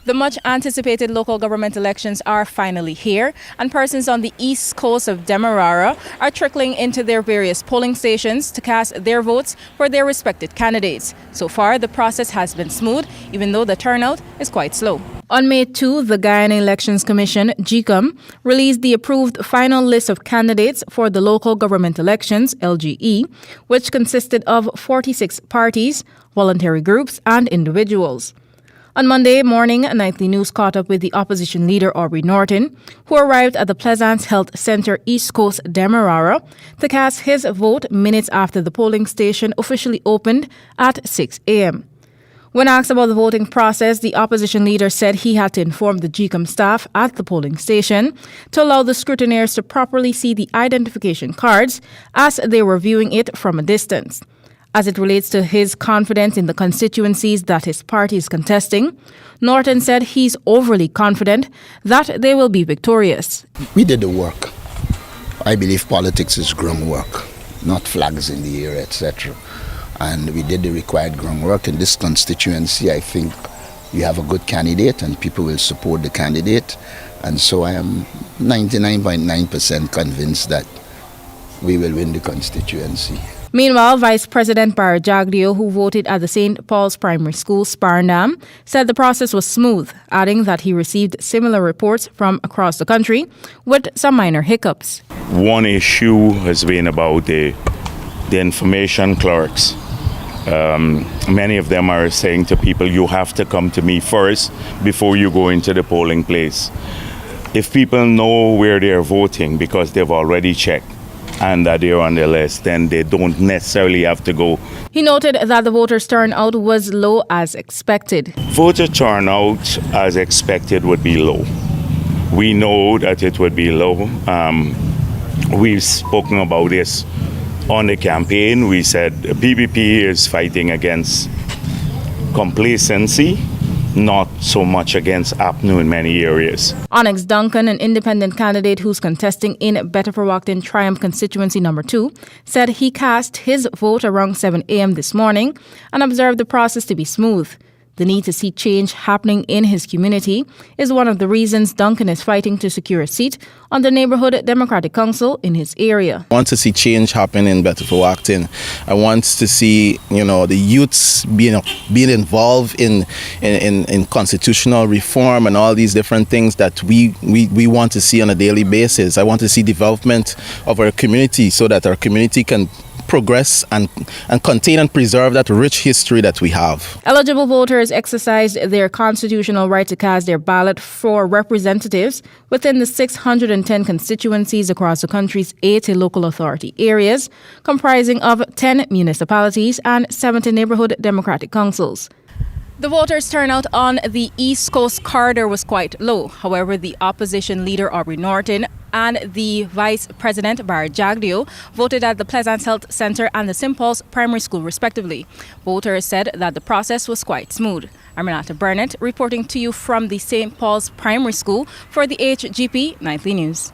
The much-anticipated local government elections are finally here, and persons on the east coast of Demerara are trickling into their various polling stations to cast their votes for their respected candidates. So far, the process has been smooth, even though the turnout is quite slow. On May 2, the Guyana Elections Commission, GECOM, released the approved final list of candidates for the local government elections, LGE, which consisted of 46 parties, voluntary groups, and individuals. On Monday morning, Nightly News caught up with the opposition leader Aubrey Norton, who arrived at the Pleasance Health Center, East Coast, Demerara, to cast his vote minutes after the polling station officially opened at 6 a.m. When asked about the voting process, the opposition leader said he had to inform the GECOM staff at the polling station to allow the scrutineers to properly see the identification cards as they were viewing it from a distance. As it relates to his confidence in the constituencies that his party is contesting, Norton said he's overly confident that they will be victorious. We did the work. I believe politics is groundwork, not flags in the air, etc. And we did the required groundwork. In this constituency, I think we have a good candidate and people will support the candidate. And so I am 99.9% convinced that we will win the constituency. Meanwhile, Vice President Bharrat Jagdeo, who voted at the St. Paul's Primary School, Sparndam, said the process was smooth, adding that he received similar reports from across the country with some minor hiccups. One issue has been about the information clerks. Many of them are saying to people, you have to come to me first before you go into the polling place. If people know where they're voting because they've already checked, and that they're on the list, then they don't necessarily have to go. He noted that the voters' turnout was low as expected. Voter turnout as expected would be low. We know that it would be low. We've spoken about this on the campaign. We said the PPP is fighting against complacency, not so much against apathy in many areas. Onyx Duncan, an independent candidate who's contesting in Betterforwachton Triumph Constituency Number 2, said he cast his vote around 7 a.m. this morning and observed the process to be smooth. The need to see change happening in his community is one of the reasons Duncan is fighting to secure a seat on the Neighborhood Democratic Council in his area. I want to see change happen in Betterforwachton. I want to see, the youths being involved in constitutional reform and all these different things that we want to see on a daily basis. I want to see development of our community so that our community can progress and contain and preserve that rich history that we have. Eligible voters exercised their constitutional right to cast their ballot for representatives within the 610 constituencies across the country's 80 local authority areas, comprising of 10 municipalities and 70 neighborhood democratic councils. The voters' turnout on the East Coast corridor was quite low. However, the opposition leader Aubrey Norton and the Vice President Bharrat Jagdeo voted at the Pleasance Health Center and the St. Paul's Primary School, respectively. Voters said that the process was quite smooth. I'm Renata Burnette reporting to you from the St. Paul's Primary School for the HGP Nightly News.